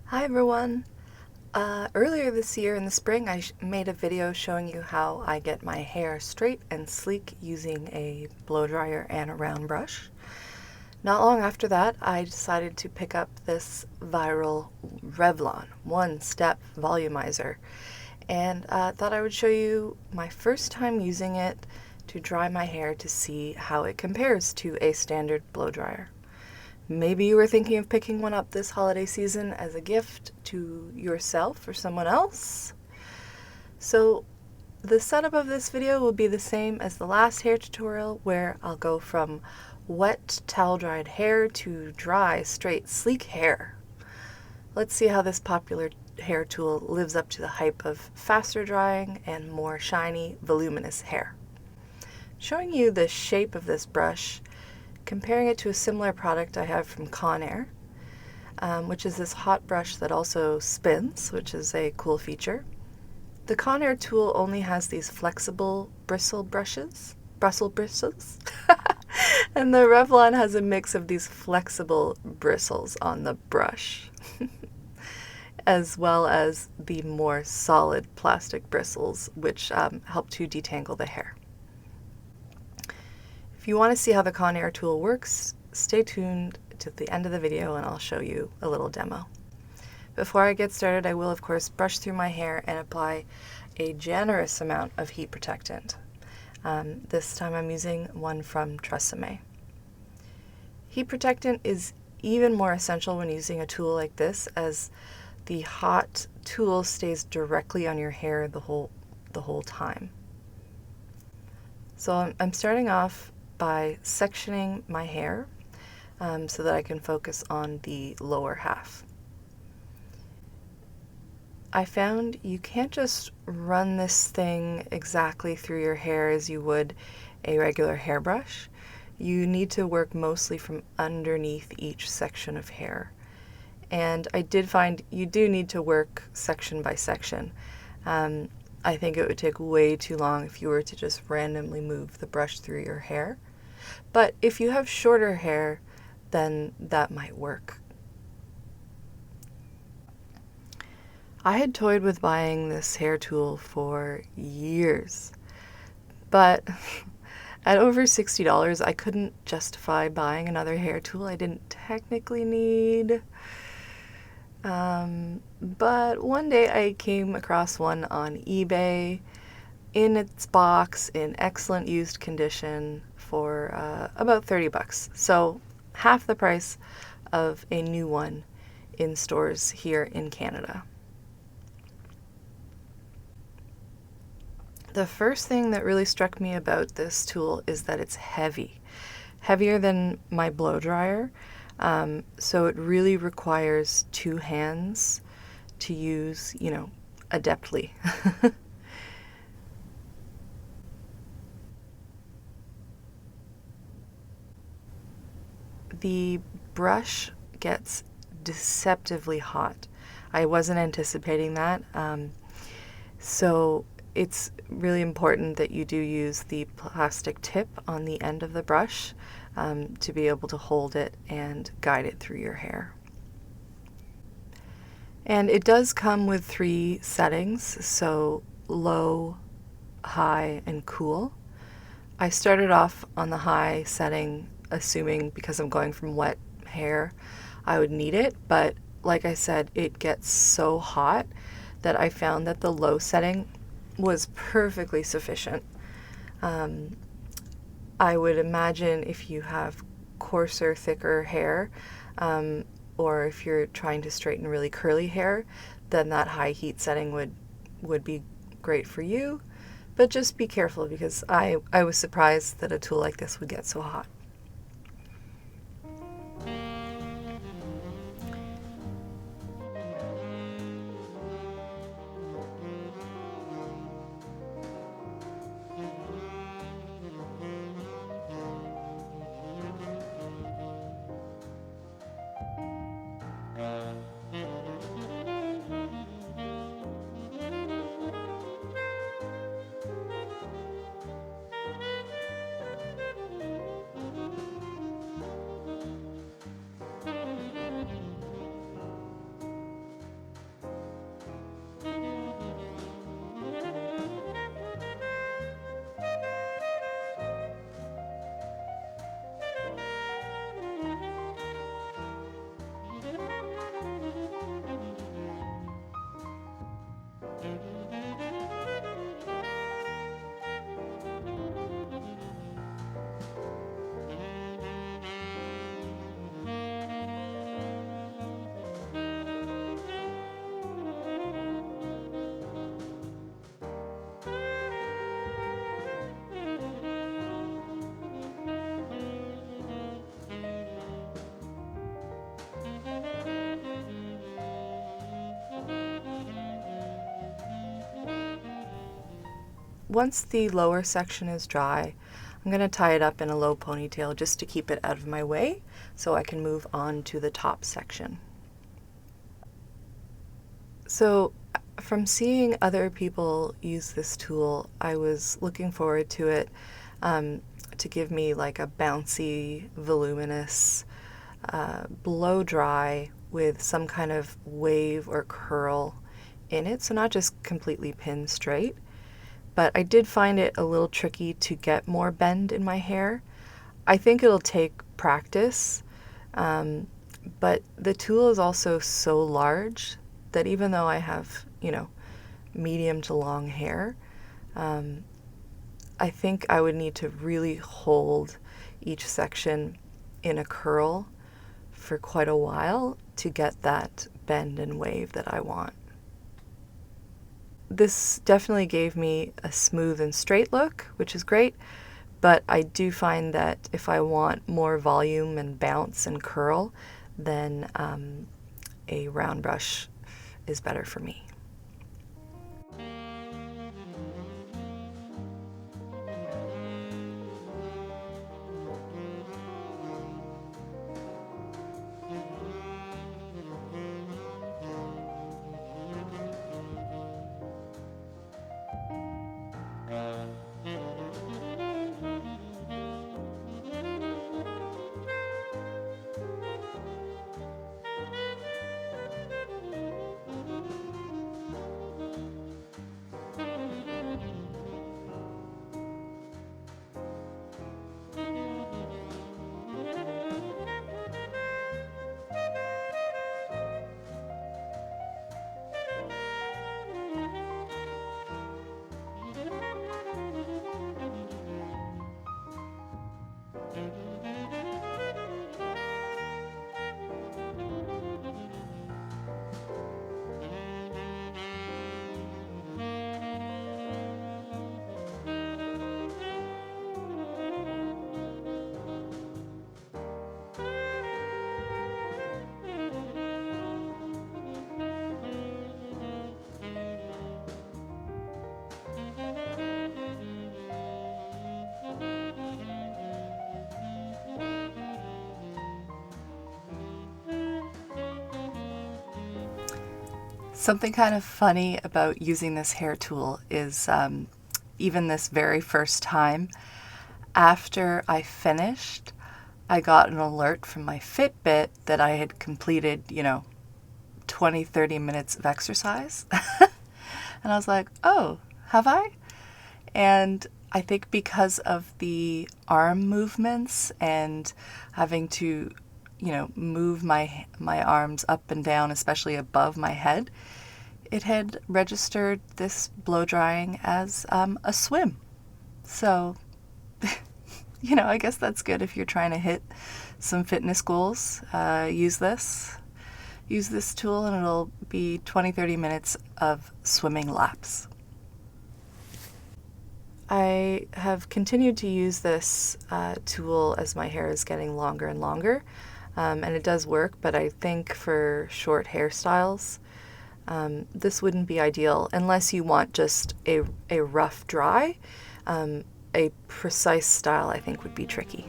Hi everyone! Earlier this year in the spring I made a video showing you how I get my hair straight and sleek using a blow dryer and a round brush. Not long after that I decided to pick up this viral Revlon one-step volumizer and thought I would show you my first time using it to dry my hair to see how it compares to a standard blow dryer. Maybe you were thinking of picking one up this holiday season as a gift to yourself or someone else. So the setup of this video will be the same as the last hair tutorial, where I'll go from wet towel dried hair to dry, straight, sleek hair. Let's see how this popular hair tool lives up to the hype of faster drying and more shiny, voluminous hair. Showing you the shape of this brush, comparing it to a similar product I have from CONAIR, which is this hot brush that also spins, which is a cool feature. The CONAIR tool only has these flexible bristle bristles, and the Revlon has a mix of these flexible bristles on the brush, as well as the more solid plastic bristles, which help to detangle the hair. If you want to see how the CONAIR tool works, stay tuned to the end of the video and I'll show you a little demo. Before I get started, I will of course brush through my hair and apply a generous amount of heat protectant. This time I'm using one from Tresemme. Heat protectant is even more essential when using a tool like this, as the hot tool stays directly on your hair the whole time. So I'm starting off by sectioning my hair so that I can focus on the lower half. I found you can't just run this thing exactly through your hair as you would a regular hairbrush. You need to work mostly from underneath each section of hair. And I did find you do need to work section by section. I think it would take way too long if you were to just randomly move the brush through your hair. But if you have shorter hair, then that might work. I had toyed with buying this hair tool for years, but at over $60, I couldn't justify buying another hair tool I didn't technically need. But one day I came across one on eBay in its box in excellent used condition for about 30 bucks. So half the price of a new one in stores here in Canada. The first thing that really struck me about this tool is that it's heavy. Heavier than my blow dryer. So it really requires two hands to use, adeptly. The brush gets deceptively hot. I wasn't anticipating that. So it's really important that you do use the plastic tip on the end of the brush to be able to hold it and guide it through your hair. And it does come with 3 settings, so low, high, and cool. I started off on the high setting, assuming because I'm going from wet hair I would need it, but like I said, it gets so hot that I found that the low setting was perfectly sufficient. I would imagine if you have coarser, thicker hair, or if you're trying to straighten really curly hair, then that high heat setting would be great for you. But just be careful, because I was surprised that a tool like this would get so hot. once the lower section is dry, I'm going to tie it up in a low ponytail just to keep it out of my way so I can move on to the top section. So from seeing other people use this tool, I was looking forward to it to give me like a bouncy, voluminous blow dry with some kind of wave or curl in it, so not just completely pin straight. But I did find it a little tricky to get more bend in my hair. I think it'll take practice, but the tool is also so large that even though I have, you know, medium to long hair, I think I would need to really hold each section in a curl for quite a while to get that bend and wave that I want. This definitely gave me a smooth and straight look, which is great, but I do find that if I want more volume and bounce and curl, then a round brush is better for me. Something kind of funny about using this hair tool is even this very first time, after I finished, I got an alert from my Fitbit that I had completed, 20-30 minutes of exercise. And I was like, oh, have I? And I think because of the arm movements and having to, move my arms up and down, especially above my head, it had registered this blow drying as a swim. So, I guess that's good if you're trying to hit some fitness goals. Use this tool and it'll be 20-30 minutes of swimming laps. I have continued to use this tool as my hair is getting longer and longer, and it does work, but I think for short hairstyles, this wouldn't be ideal unless you want just a rough dry. A precise style, I think, would be tricky.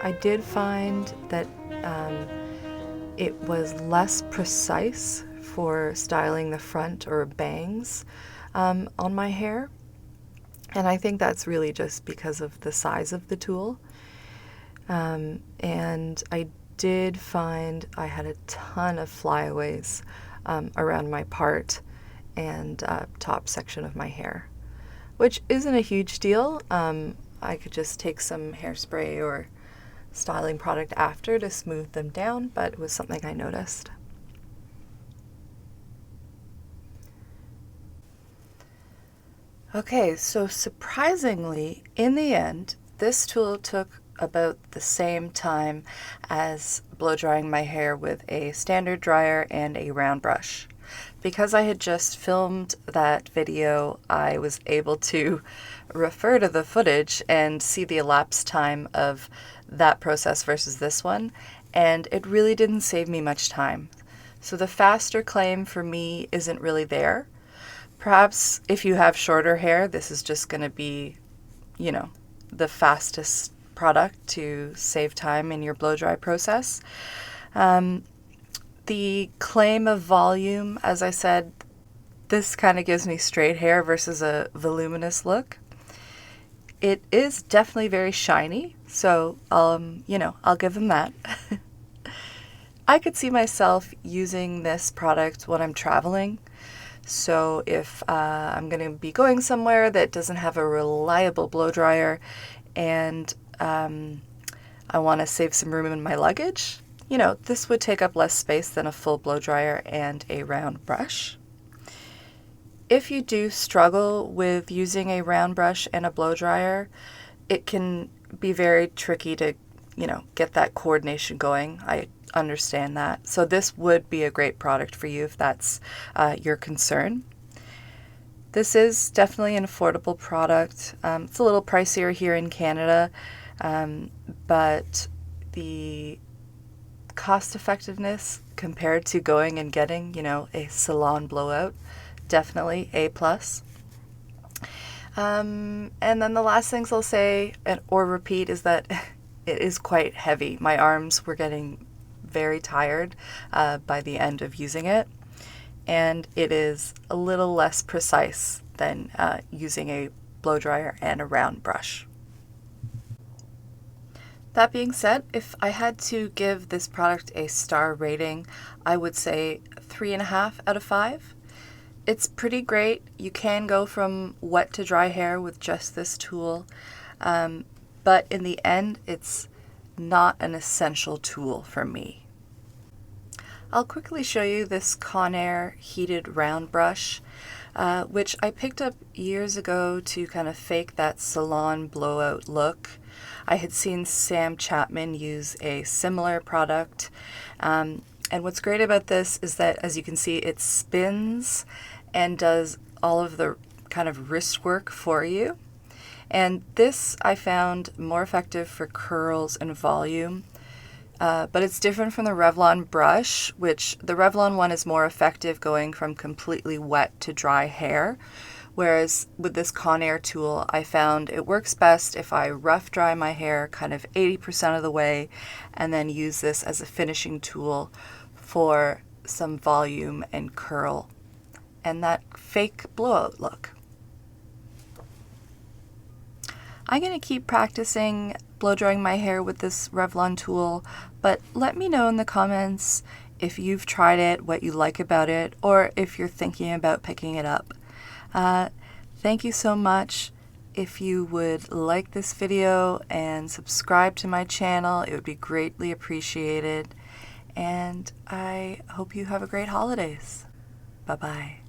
I did find that it was less precise for styling the front or bangs on my hair. And I think that's really just because of the size of the tool. And I did find I had a ton of flyaways around my part and top section of my hair, which isn't a huge deal. I could just take some hairspray or styling product after to smooth them down, but it was something I noticed. Okay, so surprisingly, in the end, this tool took about the same time as blow drying my hair with a standard dryer and a round brush. Because I had just filmed that video, I was able to refer to the footage and see the elapsed time of that process versus this one, and it really didn't save me much time. So the faster claim for me isn't really there. Perhaps if you have shorter hair, this is just going to be, you know, the fastest product to save time in your blow dry process. The claim of volume, as I said, this kind of gives me straight hair versus a voluminous look. It is definitely very shiny, so I'll give them that. I could see myself using this product when I'm traveling. So if I'm going to be going somewhere that doesn't have a reliable blow dryer and I want to save some room in my luggage, this would take up less space than a full blow dryer and a round brush. If you do struggle with using a round brush and a blow dryer, it can be very tricky to, get that coordination going. I understand that. So this would be a great product for you if that's your concern. This is definitely an affordable product. It's a little pricier here in Canada, but the cost effectiveness compared to going and getting, a salon blowout, definitely A+. And then the last things I'll say or repeat is that it is quite heavy. My arms were getting very tired by the end of using it, and it is a little less precise than using a blow dryer and a round brush. That being said, if I had to give this product a star rating, I would say 3.5 out of 5. It's pretty great. You can go from wet to dry hair with just this tool, but in the end, it's not an essential tool for me. I'll quickly show you this CONAIR heated round brush, which I picked up years ago to kind of fake that salon blowout look. I had seen Sam Chapman use a similar product, and what's great about this is that, as you can see, it spins and does all of the kind of wrist work for you. And this I found more effective for curls and volume, but it's different from the Revlon brush, which the Revlon one is more effective going from completely wet to dry hair. Whereas with this CONAIR tool, I found it works best if I rough dry my hair kind of 80% of the way and then use this as a finishing tool for some volume and curl and that fake blowout look. I'm going to keep practicing blow drying my hair with this Revlon tool, but let me know in the comments if you've tried it, what you like about it, or if you're thinking about picking it up. Thank you so much. If you would like this video and subscribe to my channel, it would be greatly appreciated. And I hope you have a great holidays. Bye-bye.